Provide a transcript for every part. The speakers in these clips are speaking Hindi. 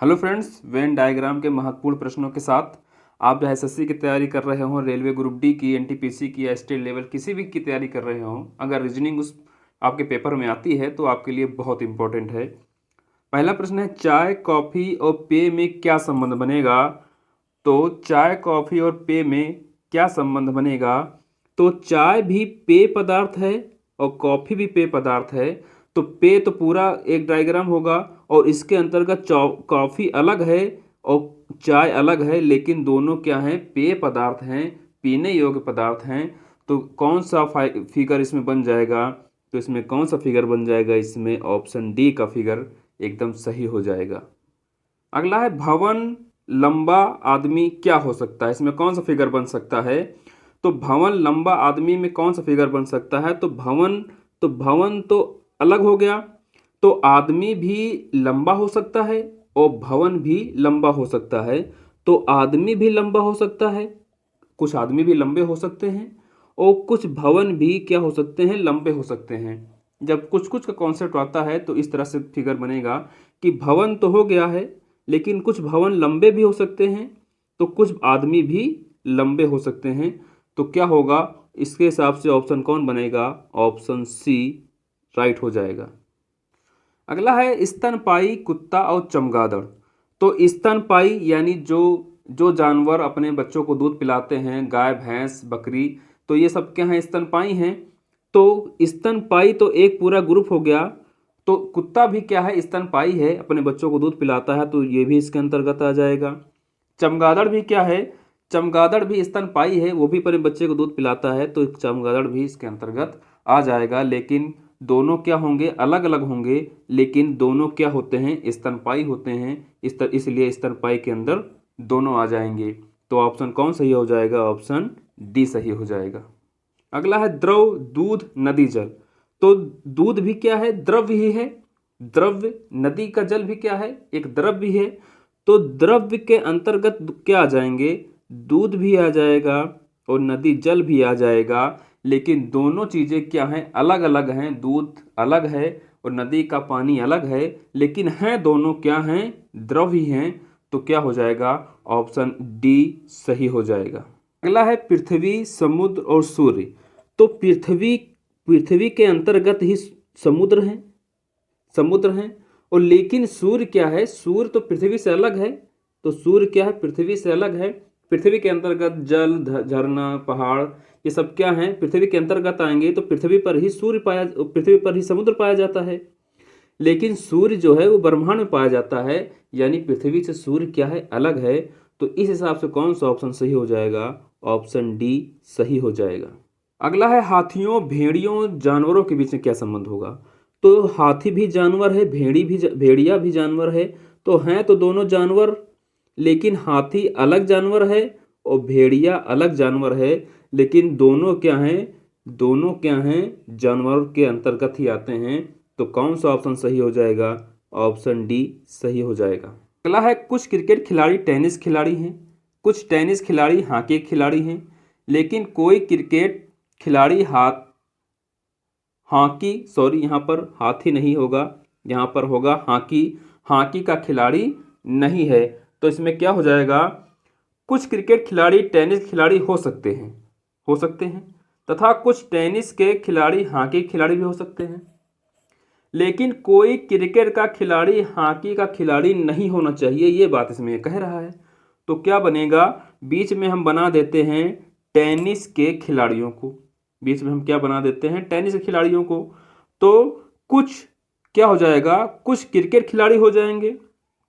हेलो फ्रेंड्स, वेन डायग्राम के महत्वपूर्ण प्रश्नों के साथ आप जो एसएससी की तैयारी कर रहे हो, रेलवे ग्रुप डी की, एनटीपीसी की या स्टेट लेवल किसी भी की तैयारी कर रहे हो, अगर रीजनिंग उस आपके पेपर में आती है तो आपके लिए बहुत इंपॉर्टेंट है। पहला प्रश्न है, चाय कॉफ़ी और पेय में क्या संबंध बनेगा। तो चाय कॉफ़ी और पेय में क्या संबंध बनेगा। तो चाय भी पेय पदार्थ है और कॉफ़ी भी पेय पदार्थ है। तो पेय तो पूरा एक डायग्राम होगा और इसके अंतर्गत कॉफ़ी अलग है और चाय अलग है, लेकिन दोनों क्या हैं, पेय पदार्थ हैं, पीने योग्य पदार्थ हैं। तो कौन सा फिगर इसमें बन जाएगा। तो इसमें कौन सा फिगर बन जाएगा, इसमें ऑप्शन डी का फिगर एकदम सही हो जाएगा। अगला है, भवन लंबा आदमी क्या हो सकता है। इसमें कौन सा फिगर बन सकता है। तो भवन लंबा आदमी में कौन सा फिगर बन सकता है। तो भवन तो अलग हो गया, तो आदमी भी लंबा हो सकता है और भवन भी लंबा हो सकता है। तो आदमी भी लंबा हो सकता है, कुछ आदमी भी लंबे हो सकते हैं और कुछ भवन भी क्या हो सकते हैं, लंबे हो सकते हैं। जब कुछ कुछ का कॉन्सेप्ट आता है तो इस तरह से फिगर बनेगा कि भवन तो हो गया है, लेकिन कुछ भवन लंबे भी हो सकते हैं, तो कुछ आदमी भी लंबे हो सकते हैं। तो क्या होगा, इसके हिसाब से ऑप्शन कौन बनेगा, ऑप्शन सी राइट हो जाएगा। अगला है, स्तनपायी कुत्ता और चमगादड़। तो स्तनपायी यानी जो जो जानवर अपने बच्चों को दूध पिलाते हैं, गाय भैंस बकरी, तो ये सब क्या हैं, स्तनपायी हैं। तो स्तनपायी तो एक पूरा ग्रुप हो गया। तो कुत्ता भी क्या है, स्तनपायी है, अपने बच्चों को दूध पिलाता है, तो ये भी इसके अंतर्गत आ जाएगा। चमगादड़ भी क्या है, चमगादड़ भी स्तनपायी है, वो भी अपने बच्चे को दूध पिलाता है, तो चमगादड़ भी इसके अंतर्गत आ जाएगा। लेकिन दोनों क्या होंगे, अलग अलग होंगे, लेकिन दोनों क्या होते हैं, स्तनपायी होते हैं, इसलिए स्तनपायी के अंदर दोनों आ जाएंगे। तो ऑप्शन कौन सही हो जाएगा, ऑप्शन डी सही हो जाएगा। अगला है, द्रव दूध नदी जल। तो दूध भी क्या है, द्रव्य ही है, द्रव्य। नदी का जल भी क्या है, एक द्रव्य है। तो द्रव्य के अंतर्गत क्या आ जाएंगे, दूध भी आ जाएगा और नदी जल भी आ जाएगा। लेकिन दोनों चीज़ें क्या हैं, अलग अलग हैं, दूध अलग है और नदी का पानी अलग है, लेकिन हैं दोनों क्या हैं, द्रव ही हैं। तो क्या हो जाएगा, ऑप्शन डी सही हो जाएगा। अगला है, पृथ्वी समुद्र और सूर्य। तो पृथ्वी के अंतर्गत ही समुद्र हैं और लेकिन सूर्य क्या है, सूर्य तो पृथ्वी से अलग है। तो सूर्य क्या है, पृथ्वी से अलग है। पृथ्वी के अंतर्गत जल झरना पहाड़ ये सब क्या हैं, पृथ्वी के अंतर्गत आएंगे। तो पृथ्वी पर ही समुद्र पाया जाता है। लेकिन सूर्य जो है वो ब्रह्मांड में पाया जाता है, यानी पृथ्वी से सूर्य क्या है, अलग है। तो इस हिसाब से कौन सा ऑप्शन सही हो जाएगा, ऑप्शन डी सही हो जाएगा। अगला है, हाथियों भेड़ियों जानवरों के बीच में क्या संबंध होगा। तो हाथी भी जानवर है, भेड़िया भी जानवर है। तो हैं तो दोनों जानवर, लेकिन हाथी अलग जानवर है और भेड़िया अलग जानवर है। लेकिन दोनों क्या हैं, जानवर के अंतर्गत ही आते हैं। तो कौन सा ऑप्शन सही हो जाएगा, ऑप्शन डी सही हो जाएगा। अगला है, कुछ क्रिकेट खिलाड़ी टेनिस खिलाड़ी हैं, कुछ टेनिस खिलाड़ी हॉकी खिलाड़ी हैं, लेकिन कोई क्रिकेट खिलाड़ी यहाँ पर हाथी नहीं होगा, यहाँ पर होगा हॉकी का खिलाड़ी नहीं है। तो इसमें क्या हो जाएगा, कुछ क्रिकेट खिलाड़ी टेनिस खिलाड़ी हो सकते हैं तथा कुछ टेनिस के खिलाड़ी हॉकी खिलाड़ी भी हो सकते हैं, लेकिन कोई क्रिकेट का खिलाड़ी हॉकी का खिलाड़ी नहीं होना चाहिए, ये बात इसमें कह रहा है। तो क्या बनेगा, बीच में हम बना देते हैं टेनिस के खिलाड़ियों को, बीच में हम क्या बना देते हैं, टेनिस के खिलाड़ियों को। तो कुछ क्या हो जाएगा, कुछ क्रिकेट खिलाड़ी हो जाएंगे,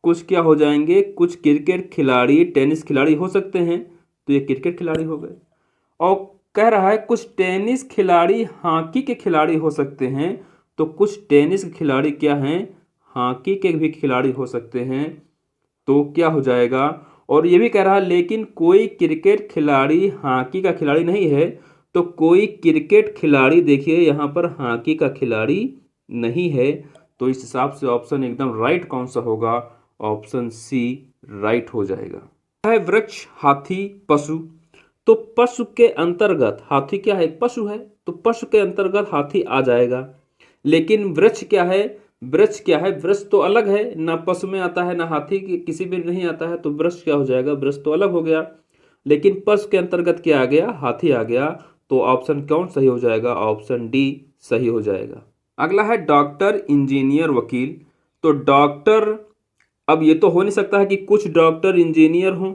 कुछ क्या हो जाएंगे, कुछ क्रिकेट खिलाड़ी टेनिस खिलाड़ी हो सकते हैं, तो ये क्रिकेट खिलाड़ी हो गए। और कह रहा है कुछ टेनिस खिलाड़ी हॉकी के खिलाड़ी हो सकते हैं, तो कुछ टेनिस के खिलाड़ी क्या हैं, हॉकी के भी खिलाड़ी हो सकते हैं। तो क्या हो जाएगा, और ये भी कह रहा है लेकिन कोई क्रिकेट खिलाड़ी हॉकी का खिलाड़ी नहीं है। तो कोई क्रिकेट खिलाड़ी, देखिए यहाँ पर हॉकी का खिलाड़ी नहीं है। तो इस हिसाब से ऑप्शन एकदम राइट कौन सा होगा, ऑप्शन सी राइट हो जाएगा। है वृक्ष हाथी पशु। तो पशु के अंतर्गत हाथी क्या है, एक पशु है, तो पशु के अंतर्गत हाथी आ जाएगा। लेकिन वृक्ष क्या है, वृक्ष क्या है? वृक्ष तो अलग है, ना पशु में आता है ना हाथी की किसी में नहीं आता है, तो वृक्ष क्या हो जाएगा? वृक्ष तो अलग हो गया। लेकिन पशु के अंतर्गत क्या आ गया? हाथी आ गया। तो ऑप्शन कौन सही हो जाएगा? ऑप्शन डी सही हो जाएगा। अगला है डॉक्टर, इंजीनियर, वकील। तो डॉक्टर, अब ये तो हो नहीं सकता है कि कुछ डॉक्टर इंजीनियर हों।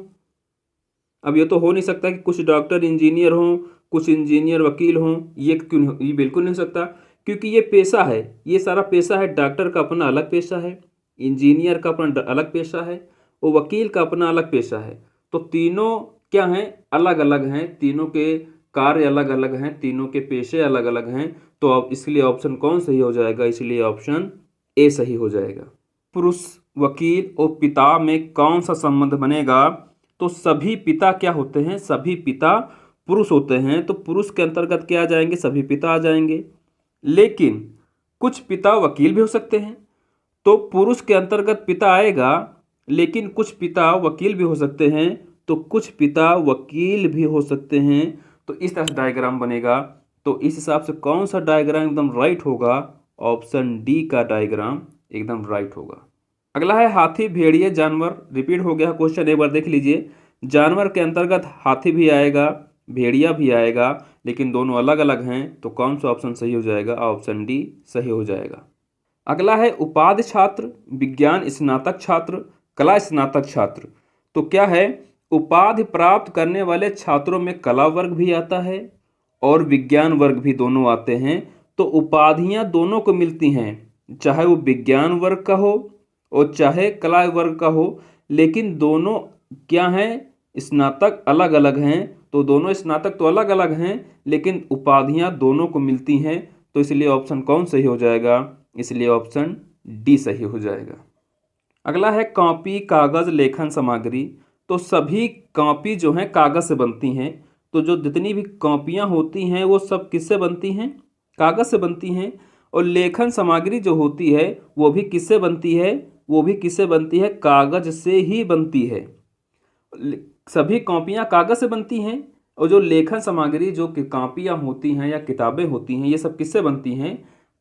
अब ये तो हो नहीं सकता कि कुछ डॉक्टर इंजीनियर हों, कुछ इंजीनियर वकील हों। ये क्यों? ये बिल्कुल नहीं हो सकता, क्योंकि ये पेशा है, ये सारा पेशा है। डॉक्टर का अपना अलग पेशा है, इंजीनियर का अपना अलग पेशा है, और वकील का अपना अलग पेशा है। तो तीनों क्या हैं? अलग अलग हैं। तीनों के कार्य अलग अलग हैं, तीनों के पेशे अलग अलग हैं। तो अब इसलिए ऑप्शन कौन सही हो जाएगा? इसलिए ऑप्शन ए सही हो जाएगा। पुरुष, वकील और पिता में कौन सा संबंध बनेगा? तो सभी पिता क्या होते हैं? सभी पिता पुरुष होते हैं, तो पुरुष के अंतर्गत क्या आ जाएंगे? सभी पिता आ जाएंगे। लेकिन कुछ पिता वकील भी हो सकते हैं, तो पुरुष के अंतर्गत पिता आएगा। लेकिन कुछ पिता वकील भी हो सकते हैं, तो कुछ पिता वकील भी हो सकते हैं। तो इस तरह से डायग्राम बनेगा। तो इस हिसाब से कौन सा डायग्राम एकदम राइट होगा? ऑप्शन डी का डायग्राम एकदम राइट होगा। अगला है हाथी, भेड़िए, जानवर। रिपीट हो गया क्वेश्चन, एक बार देख लीजिए। जानवर के अंतर्गत हाथी भी आएगा, भेड़िया भी आएगा, लेकिन दोनों अलग अलग हैं। तो कौन सा ऑप्शन सही हो जाएगा? ऑप्शन डी सही हो जाएगा। अगला है उपाधि छात्र, विज्ञान स्नातक छात्र, कला स्नातक छात्र। तो क्या है? उपाधि प्राप्त करने वाले छात्रों में कला वर्ग भी आता है और विज्ञान वर्ग भी दोनों आते हैं। तो उपाधियां दोनों को मिलती हैं, चाहे वो विज्ञान वर्ग का हो और चाहे कला वर्ग का हो। लेकिन दोनों क्या हैं? स्नातक अलग अलग हैं। तो दोनों स्नातक तो अलग अलग हैं, लेकिन उपाधियां दोनों को मिलती हैं। तो इसलिए ऑप्शन कौन सही हो जाएगा? इसलिए ऑप्शन डी सही हो जाएगा। अगला है कॉपी, कागज़, लेखन सामग्री। तो सभी कॉपी जो हैं कागज़ से बनती हैं। तो जो जितनी भी कॉपियाँ होती हैं वो सब किससे बनती हैं? कागज़ से बनती हैं। और लेखन सामग्री जो होती है वो भी किससे बनती है? वो भी किससे बनती है? कागज़ से ही बनती है। सभी कॉपियाँ कागज़ से बनती हैं, और जो लेखन सामग्री, जो कॉपियाँ होती हैं या किताबें होती हैं, ये सब किससे बनती हैं?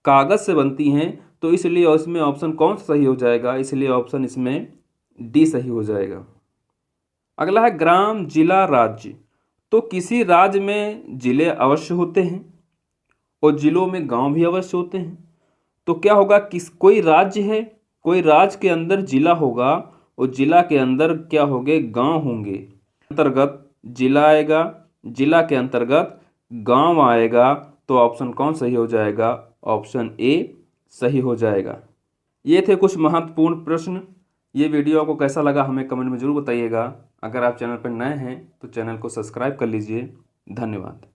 कागज़ से बनती हैं। तो इसलिए इसमें ऑप्शन कौन सा सही हो जाएगा? इसलिए ऑप्शन इसमें डी सही हो जाएगा। अगला है ग्राम, जिला, राज्य। तो किसी राज्य में जिले अवश्य होते हैं और जिलों में गांव भी अवश्य होते हैं। तो क्या होगा? कोई राज्य है, कोई राज्य के अंदर जिला होगा और जिला के अंदर क्या होंगे? गांव होंगे। अंतर्गत जिला आएगा, जिला के अंतर्गत गांव आएगा। तो ऑप्शन कौन सही हो जाएगा? ऑप्शन ए सही हो जाएगा। ये थे कुछ महत्वपूर्ण प्रश्न। ये वीडियो आपको कैसा लगा हमें कमेंट में ज़रूर बताइएगा। अगर आप चैनल पर नए हैं तो चैनल को सब्सक्राइब कर लीजिए। धन्यवाद।